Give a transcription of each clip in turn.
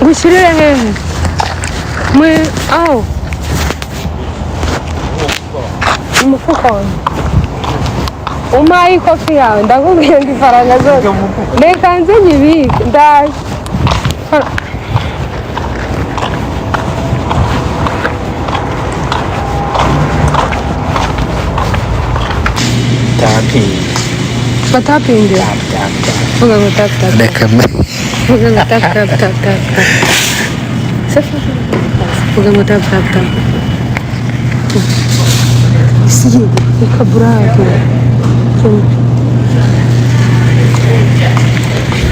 Gushyirire hehe aho umufuka wawe umpaye ikofi yawe ndakubwiye ngo ifaranga zose reka nze nyibike ndaje batapinge vuga ngo tap tap reka vuga ngo tap tap tap tap vuga ngo tap tap tap si ikaburake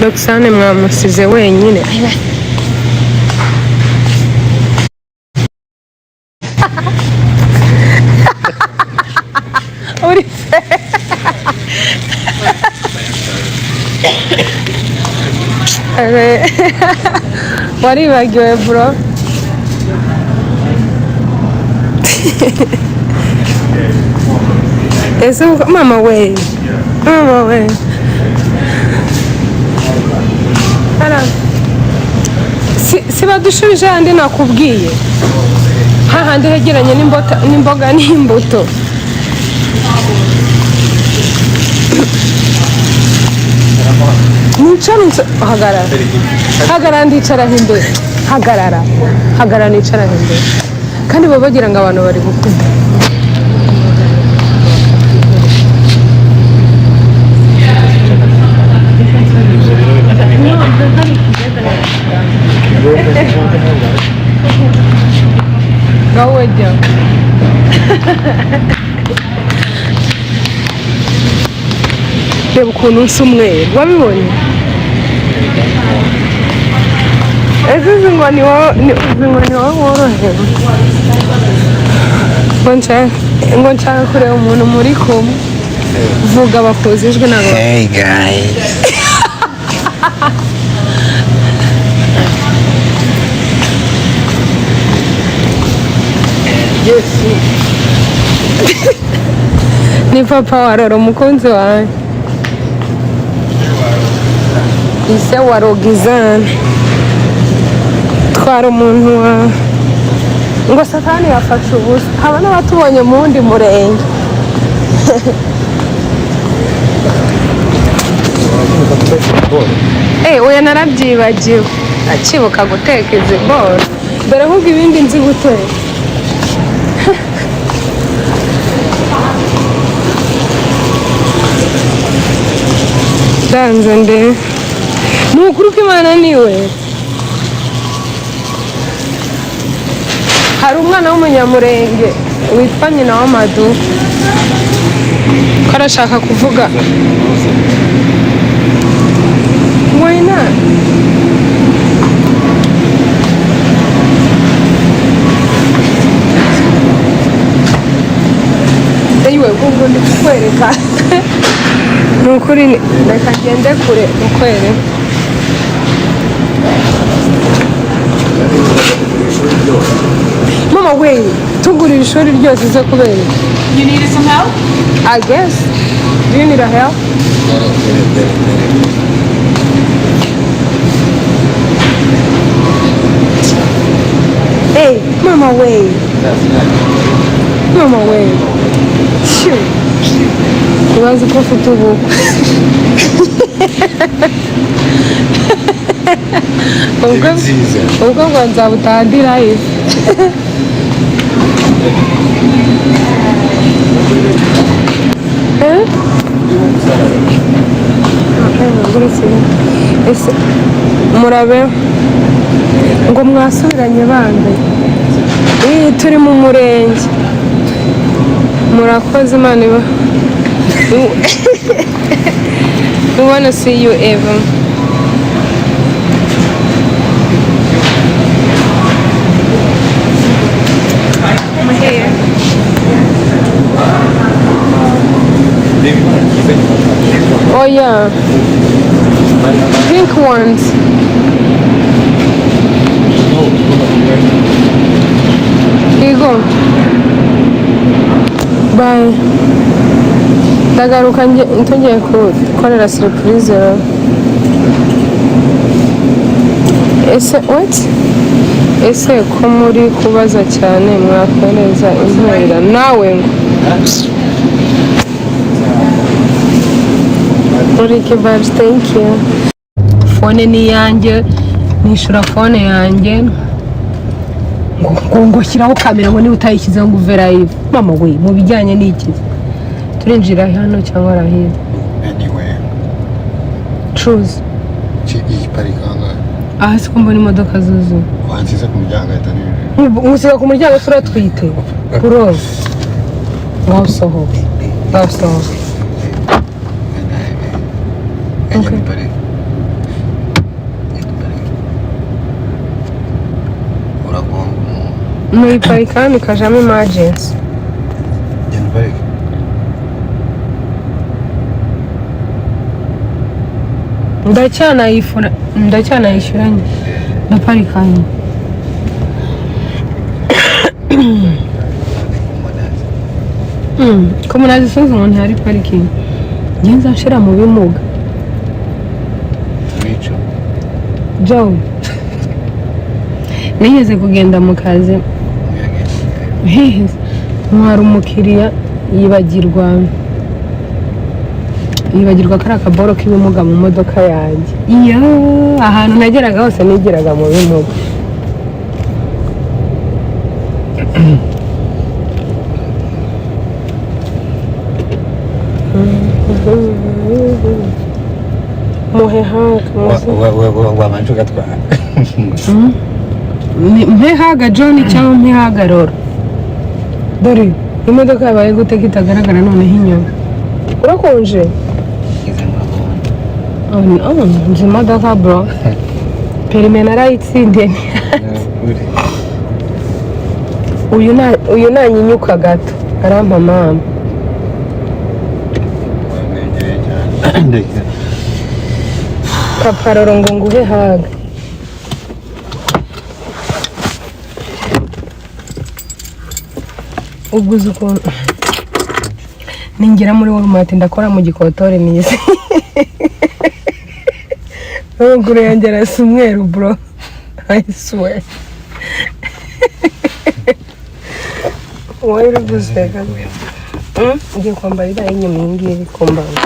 Roxane mwamusize wenyine uri waribagiwe bro ese mama we si badushubije handi nakubwiye hahandi hegeranye n'imboga n'imbuto hagarara ndicaraho imbere hagarara nicaraho imbere kandi baba bagira ngo abantu bari gukunda ngaho wajya reba ukuntu usa umweru wabibonye ese uzi ngo ni wowe worohewe ngo nshaka kureba umuntu muri kumwe vuga bakoze ijwi ntabwo hey guys ni papa wa Roro umukunzi wawe ise wa Rogizane twara umuntu wawe ngo satani yafashe ubusa haba n'abatubonye mu wundi murenge oya narabyibagiwe akibuka guteka izi boro dore ahubwo ibindi nzi guteka danze nde ni ukuri ko Imana niwe hari umwana w'umunyamurenge witwa nyina w'amadu ko arashaka kuvuga wayina eyiwe ubwo ndi kukwereka ni ukuri reka ngende kure mukwere mama we tugurira ishuri ryose zo kubera You needed some help? I guess. Do you need a help? Hey, mama way. Mama way. Shoot. Uwazi ko ufite ubu. Ubwo ngo nzabutandira ifu. Ese murabe ngo mwasubiranye bande turi mu murenge murakoze Imana iba we wanna see you ever oh yeah pink ones here you go bye ndagaruka ngiye gukorera surprise ese ko muri kubaza cyane mwakohereza intera nawe ngo Ruri bari thank you. Fone ni yanjye nishura fone yanjye ngo shyiraho kamera ngo niba utayishyizeho ngo uve live mama we mu bijyanye n'iki turinjira hano cyangwa arahira anywhere choose iyi parikanga aha siko mbona imodoka zuzuye wansize ku muryango atari musiga ku muryango turatwite bro wasohoke okay. muri parikani kajamo emergency ndacyanayishyuranye na parikani ko munazi sinzi umuntu hari parikingi njye nzashira mu bimuga Joe nigeze kugenda mu kazi ntwara umukiriya yibagirwa kari akaboro k'ibimuga mu modoka yanjye iyo ahantu nageraga hose nigeraga mu bimuga wabanje ugatwara mpehaga John cyangwa mpehaga Rora dore imodoka yabaye gute kitagaragara noneho inyuma urakonje nzi imodoka bro perime narayitsindiye uyu nanyinyuka gato arampa mama kaparoro ngo nguhe haga uguze ukuntu ningera muri Walmart ndakora mu gikotore nize amaguru yanjye arasa umweru bro I swear wowe uri guseka ngiye kwambara iriya inyuma iyi ngiyi iri kumbana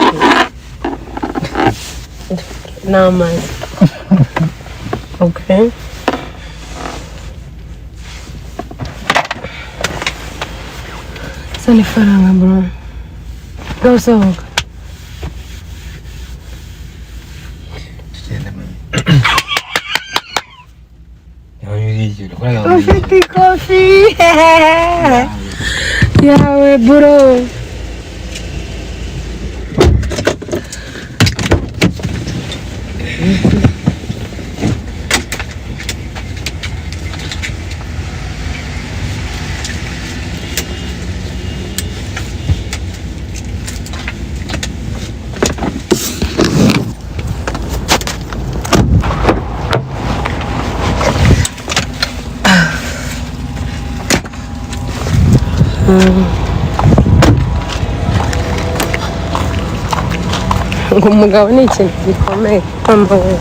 n'amazi okay sani faranga bro gasohoka ufite ikofi yawe bro ngo umugabo ni ikintu gikomeye mama we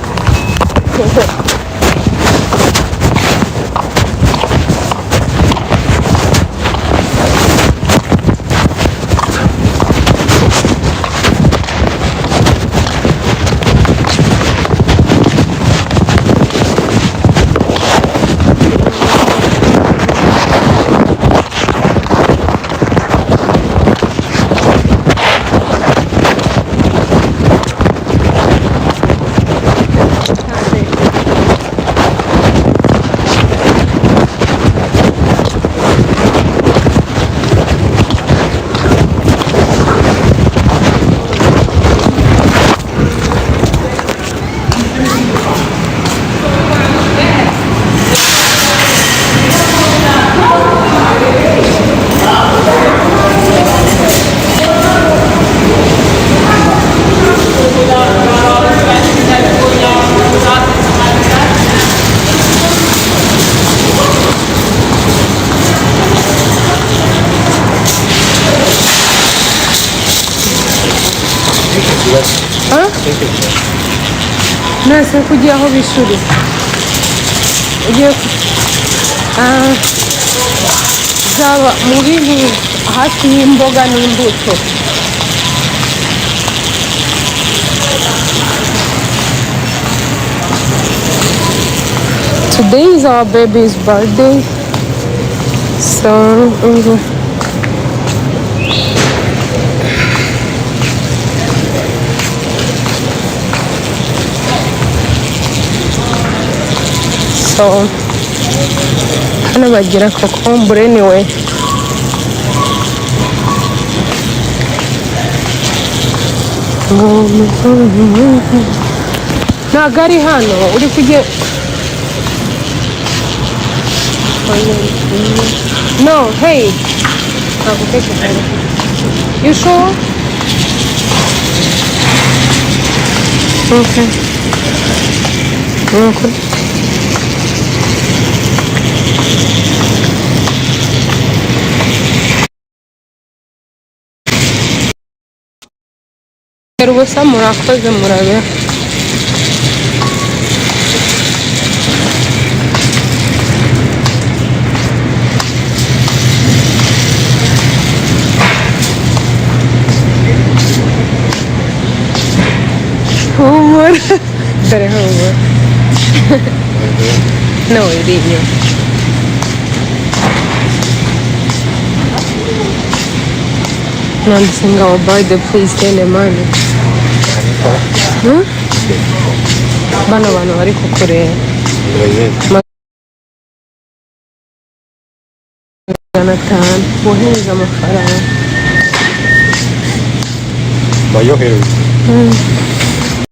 nase kugiye aho bishuri ugiye zaba muri hafi y'imboga n'imbuto. Today is our baby's birthday, so hano bagira kokombure anyway. Ntabwo ari hano uri kujya. No, hey. You sure? Okay. Okay. Ubusa murakoze murabe. Humor. Dore humor. No, irinyo. Nanditse ngo birthday please send the money. Bano bantu bari kukureba. Magana 5 wohereza amafaranga. Bayohereza.